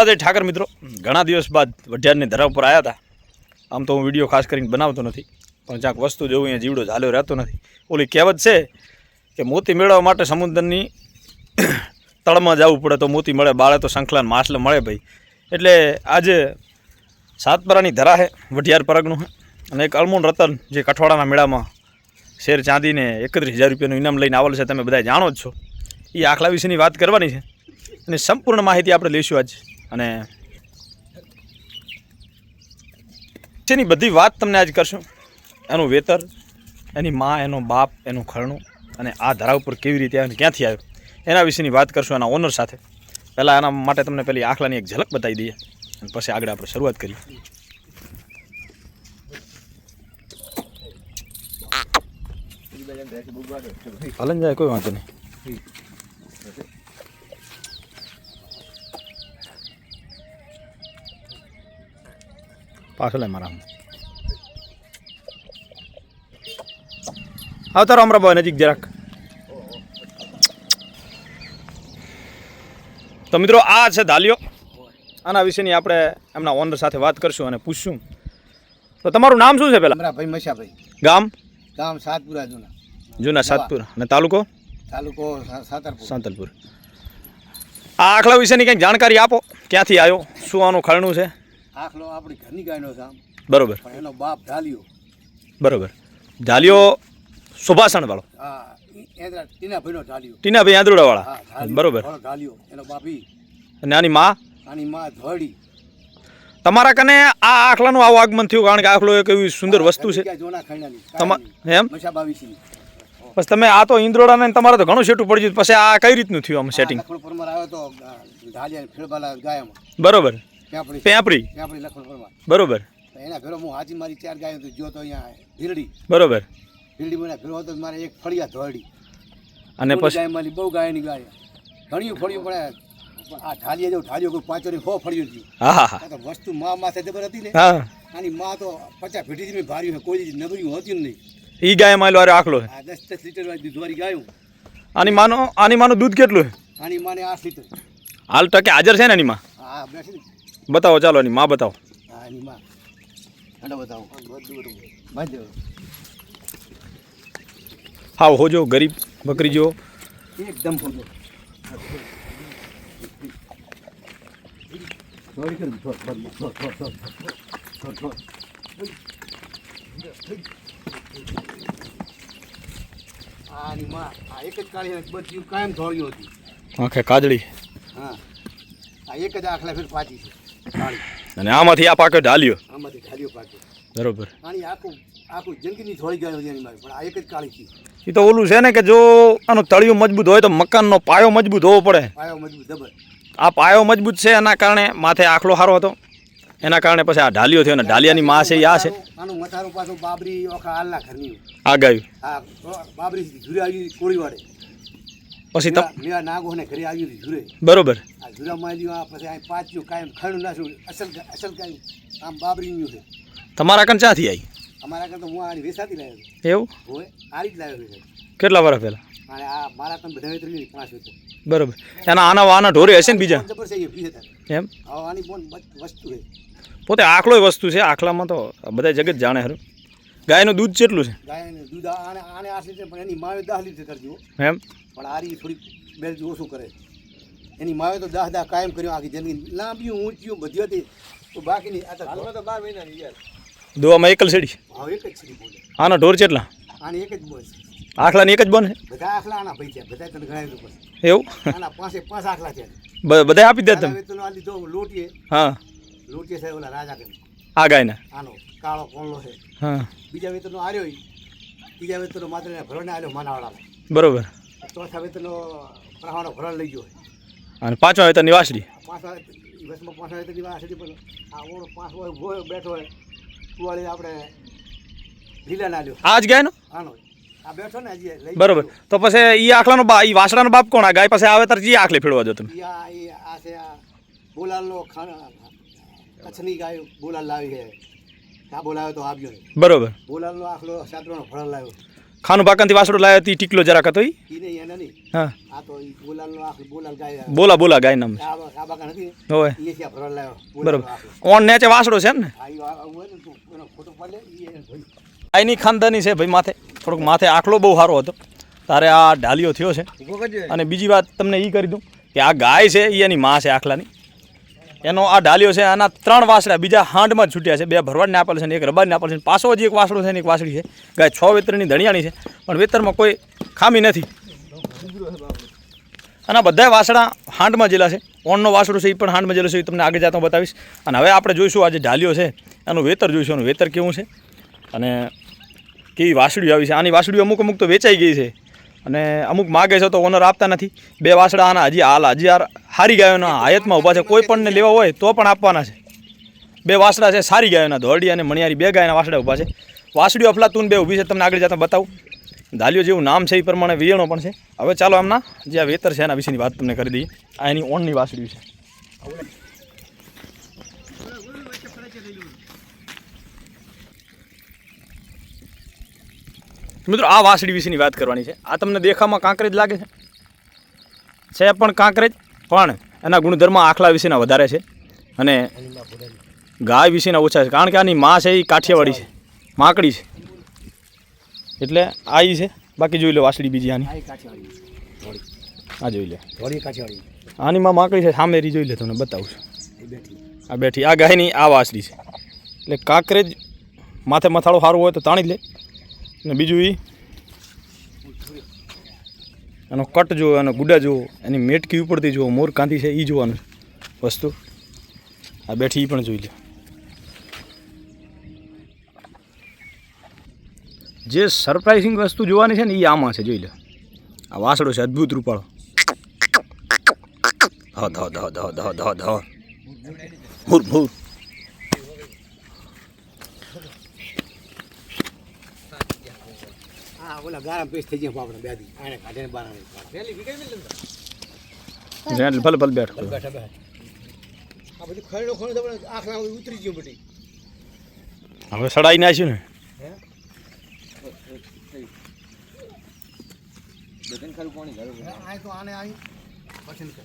ધોળાજી ઠાકર મિત્રો ઘણા દિવસ બાદ વઢિયારની ધરા ઉપર આવ્યા હતા. આમ તો હું વિડીયો ખાસ કરીને બનાવતો નથી, પણ જ્યાંક વસ્તુ જોઉં અહીંયા જીવડો ઝાલ્યો રહેતો નથી. ઓલી કહેવત છે કે મોતી મેળવવા માટે સમુદ્રની તળમાં જવું પડે તો મોતી મળે, બાળે તો શંખલાન માછલે મળે ભાઈ. એટલે આજે સાતપરાની ધરા છે, વઢિયાર પરગનું છે, અને એક અળમોન રતન જે કઠવાડાના મેળામાં શેર ચાંદીને 31,000 રૂપિયાનું ઇનામ લઈને આવેલ છે, તમે બધા જાણો જ છો. એ આખલા વિશેની વાત કરવાની છે અને સંપૂર્ણ માહિતી આપણે લઈશું આજ. અને તેની બધી વાત તમને આજ કરશું. એનું વેતર, એની મા, એનો બાપ, એનું ખરણું, અને આ ધરા ઉપર કેવી રીતે અને ક્યાંથી આવ્યો એના વિશેની વાત કરશું એના ઓનર સાથે. પહેલાં એના માટે તમને પેલી આખલાની એક ઝલક બતાવી દઈએ અને પછી આગળ આપણે શરૂઆત કરીએ. હલન જાય કોઈ વાંધો નહીં. પાછળ મારા આવતારો અમરાભાઈ નજીક જરાક. તો મિત્રો આ છે ધાલિયો. આના વિશેની આપણે એમના ઓનર સાથે વાત કરશું અને પૂછશું. તો તમારું નામ શું છે પેલા? અમરાભાઈ મશાભાઈ. ગામ? ગામ સાતપુરા જૂના. જૂના સાતપુરા. અને તાલુકો? તાલુકો સાંતલપુર. આ આખલા વિશેની કંઈક જાણકારી આપો. ક્યાંથી આવ્યો, શું આનું ખરણું છે? આખલો આપણી ઘરની ગાયનો છે આમ. બરોબર. પણ એનો બાપ ઢાલિયો. બરોબર. ઢાલિયો સુભાષણ વાળો? હા, ટીનાભાઈનો ઢાલિયો. ટીનાભાઈ આંદરોડા વાળા? બરોબર. ઢાલિયો એનો બાપી. અને આની માં? આની માં ધોળી. તમારા કને આ આખલાનું આવું આગમન થયું કારણ કે આખલો એક એવી સુંદર વસ્તુ છે જોના ખાઈનાની. એમ? મશાબાવીસી. બસ તમે આ તો ઇન્દ્રોડા ને તમારે તો ઘણું સેટું પડી ગયું. પછી આ કઈ રીતનું થયું આમ સેટિંગ? લખણ પરમાર આવ્યો તો ઢાલિયા ફેરબાલા ગાયમાં. બરોબર. પેપરી લખણ પરમાર. બરોબર. એના ભેરો હું હાજી મારી 4 ગાયો તો જો તો અહીંયા ભીરડી. બરોબર. ભીરડી મને ભેરો હતો મારે એક ફળિયા ધોળી. અને પછી ગાયમાંથી બહુ ગાયની ગાય ઘણી ફળિયું પડે. આ ઢાલિયા જેવું ઢાલિયો કોઈ 5 ની 100 ફળિયું થયું. હા હા. તો વસ્તુ માં માથે જબર હતી ને. હા. આની માં તો 50 ભેટીથી ભારી હોય, કોઈ નબળી હોતી નહીં. ઈ ગાય માયલો અરે આખલો છે. આ 10 લીટર દૂધ વાળી ગાયું. આની માનું દૂધ કેટલું છે? આની માને 8 લીટર. હાલ ટકે હાજર છે ને એની માં? હા બેસી. બતાવો, ચાલો એની માં બતાવો. હા એની માં. હાલો બતાવો. બાજુ. હા હોજો ગરીબ બકરી જો એકદમ હોજો. થોડી કરી આની માં આ એક જ કાળી બધી કાયમ ધોળ્યું હતી. આખે કાજળી. હા, આ એક જ આખલા ફેર પાછી છે કાળી. અને આમાંથી આ પાકે ઢાલ્યો? આમાંથી ઢાલ્યો પાકે. બરોબર. આની આખું જિંદગીની થોડી ગયો હતી એની માં, પણ આ એક જ કાળી છે. એ તો ઓલું છે ને કે જો આનું તળિયું મજબૂત હોય તો મકાનનો પાયો મજબૂત હોવો પડે. પાયો મજબૂત જબર. આ પાયો મજબૂત છે, એના કારણે માથે આખલો સારો હતો, એના કારણે પછી આ ઢાલિયો થયો. ને ઢાલિયાની માં છે આ છે. આનું મથારું પાછું બાબરી ઓખા આલના ઘરની. આ ગાયું? હા, બાબરી ઝુરે આવી કોળી વાડે. પછી મેવા નાગો ને ઘરે આવી ઝુરે. બરોબર. આ ઝુરા માલ્યું આ પછી આ પાચ્યું કાયમ ખણું નાશું. અસલ કાયમ આમ બાબરીનું છે. તમારા કન ચાથી આવી? અમારા કરતા હું આની વેસાતી લાવ્યો છું. એવું? હોય આ રીત લાવ્યો છે. કેટલા વર્ષ પહેલા? અને આ મારા કન બધા 5 વર્ષ. બરોબર. આના ઢોરે હશે ને બીજા? જબર છે એ પીએ એમ? હવે આની બોન વસ્તુ છે. પોતે આખલો વસ્તુ છે. આખલામાં તો બધા જગત જાણે ખરું. ગાયનું દૂધ કેટલું છે? ગાયનું દૂધ આને 8 લીટર, પણ એની માવે 10 લીટર કરજો. એમ? પણ આરી થોડી બેલ ઓછું કરે. એની માવે તો 10 કાયમ કર્યો આખી જિંદગી. લાંબીયું ઊંચીયું બધી હતી તો બાકીની આ તો 12 મહિનાની યાર. દોવામાં એકલ સેડી? હા, એક જ છે બોલે. આના ઢોર કેટલા? આની એક જ બોલ. આખલાની એક જ બને? બધા આખલા આના ભાઈ છે. બધા તને ગણાય તો એવું? આના 5 આખલા છે. બધા આપી દે તમે? તો આ લીધો લોટીએ. હા, લોટીએ છે ઓલા રાજા કે આ ગાયના? આનો કાળો કોણલો છે. હા. બીજા વેતરનો આર્યો. ત્રીજા વેતરનો માત્ર ભરણને આલ્યો માનાવાળા. બરોબર. ચોથા વેતરનો પ્રહાણો ભરણ લઈ ગયો. અને પાંચમા વેતર નિવાસડી? પાંચમા વેતર નિવાસડી પણ આ ઓળો 5 હોય બેઠો હોય તુવાળી આપણે લીલા ના લ્યો. આ જ ગાયનો? આનો આ બેઠો ને હજી લઈ. બરોબર. તો પછી ઈ આખલાનો બા, ઈ વાસડાનો બાપ કોણ? આ ગાય પાસે આવે તાર જી આખલે ફેરવા દો તમે? આ છે આ બોલાલનો કચ્છની ગાય બોલાલ લાવી છે. આ બોલાવ્યો તો આવ્યો. બરોબર. બોલાલનો આખલો સાતરાનો ફળ લાવ્યો. ખાનું પાકનથી વાસડો લાવ્યો હતી ટીકલો જરાક હતો ઈ ઈ નહીં એના નહીં હા આ તો ઈ બોલાલનો આખો બોલાલ ગાય બોલા ગાય નામ છે. આ બાકા નથી હોય ઈ છે ભરવા લાવ્યો બરોબર ઓન નેચે વાસડો છે ને આ ઈ આવું હોય ને તું એનો ફોટો પાડે ઈ એને ભાઈ ગાયની ખાનદાની છે ભાઈ માથે થોડોક માથે આખલો બહુ સારો હતો તારે આ ઢાલિયો થયો છે. ઉભો કરજે અને બીજી વાત તમને એ કરી દઉં કે આ ગાય છે એ એની માં છે આખલાની એનો આ ઢાલિયો છે આના 3 વાસડા બીજા હાંડમાં જ છૂટ્યા છે 2 ભરવાડને આપેલ છે ને 1 રબારને આપેલ છે પાછો હજી 1 વાસડો છે ને 1 વાસડી છે ગાય 6 વેતરની ધણિયાણી છે પણ વેતરમાં કોઈ ખામી નથી અને આ બધા વાસડા હાંડમાં જેલા છે ઓણનો વાસડો છે એ પણ હાંડમાં જેલો છે એ તમને આગળ જતા હું બતાવીશ અને હવે આપણે જોઈશું આ જે ઢાલિયો છે એનું વેતર જોઈશું એનું વેતર કેવું છે અને કેવી વાસળીઓ આવી છે આની વાસળીઓ અમુક તો વેચાઈ ગઈ છે અને અમુક માગે છે તો ઓનર આપતા નથી 2 વાસડા આના હજી હારી ગાયોના હાયતમાં ઊભા છે કોઈ પણને લેવા હોય તો પણ આપવાના છે 2 વાસડા છે સારી ગાયોના ધોરડી અને મણિયારી 2 ગાયના વાસડા ઊભા છે વાસળીઓ અફલાતુન 2 ઊભી છે તમને આગળ જતા બતાવું ધાલિયો જેવું નામ છે એ પ્રમાણે વિયણો પણ છે હવે ચાલો એમના જે આ વેતર છે એના વિશેની વાત તમને કરી દઈએ આ એની ઓનની વાસળી છે મિત્રો આ વાસળી વિશેની વાત કરવાની છે આ તમને દેખામાં કાંકરેજ લાગે છે પણ કાંકરેજ પણ એના ગુણધર્મ આખલા વિશેના વધારે છે અને ગાય વિશેના ઓછા છે કારણ કે આની માં છે એ કાઠિયાવાડી છે માકડી છે એટલે આ ઈ છે બાકી જોઈ લો વાસળી બીજી આની આ કાઠિયાવાડી આ જોઈ લો થોડી કાઠિયાવાડી આની માં માકડી છે સામે રી જોઈ લે તમને બતાવું છું એ બેઠી આ બેઠી આ ગાયની આ વાસળી છે એટલે કાંકરેજ માથે મથાળો સારું હોય તો તાણી જ લે અને બીજું એ એનો કટ જુઓ એનો ગુડા જુઓ એની મેટકી ઉપરથી જુઓ મોર કાંધી છે એ જોવાનું વસ્તુ આ બેઠી એ પણ જોઈ લે જે સરપ્રાઇઝિંગ વસ્તુ જોવાની છે ને એ આમાં છે જોઈ લે આ વાસડો છે અદ્ભુત રૂપાળો ધ ધ ધ ધ ધ ધ ધ મુર મુર હા ઓલા ગારા પેસ્ટ થઈ ગયા આપણે બેદી આને કાઢીને બહાર આવી રેલી વિકેટ મિલ ભલે ભલે બેઠ બેઠા બેઠા આ બધું ખરડો ખરડો આપણે આખલા ઉતરી ગયો બધી હવે સડાઈ નાખ્યું ને હે બદન ખાલું પાણી ઘરે આ તો આને આવી પસંદ કર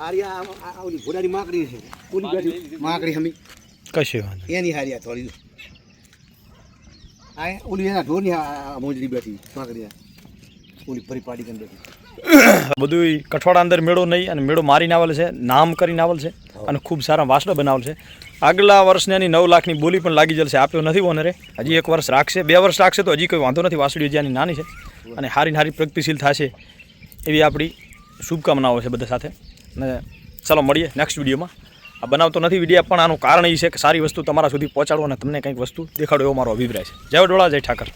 આરિયા ઓલી ઘોડાની માકડી છે ઓલી બેઠી માકડી હમી કશું વાંધો એની હારિયા થોડી આ ઓલી એના ઢોરની મોજડી બેઠી માકડી ઓલી પરિપાડી કરીને બેઠી બધું કઠવાડા અંદર મેળો નહીં અને મેળો મારીને આવેલ છે નામ કરીને આવેલ છે અને ખૂબ સારા વાસડો બનાવેલ છે આગલા વર્ષને એની 9 લાખની બોલી પણ લાગી જશે આપ્યો નથી ઓનરે હજી 1 વર્ષ રાખશે 2 વર્ષ રાખશે તો હજી કોઈ વાંધો નથી વાસળીઓ જ્યાંની નાની છે અને હારી પ્રગતિશીલ થશે એવી આપણી શુભકામનાઓ છે બધા સાથે અને ચાલો મળીએ નેક્સ્ટ વિડીયોમાં આ બનાવતો નથી વિડીયો પણ આનું કારણ એ છે કે સારી વસ્તુ તમારા સુધી પહોંચાડો અને તમને કંઈક વસ્તુ દેખાડો એવો મારો અભિપ્રાય છે જય વડોળા જય ઠાકર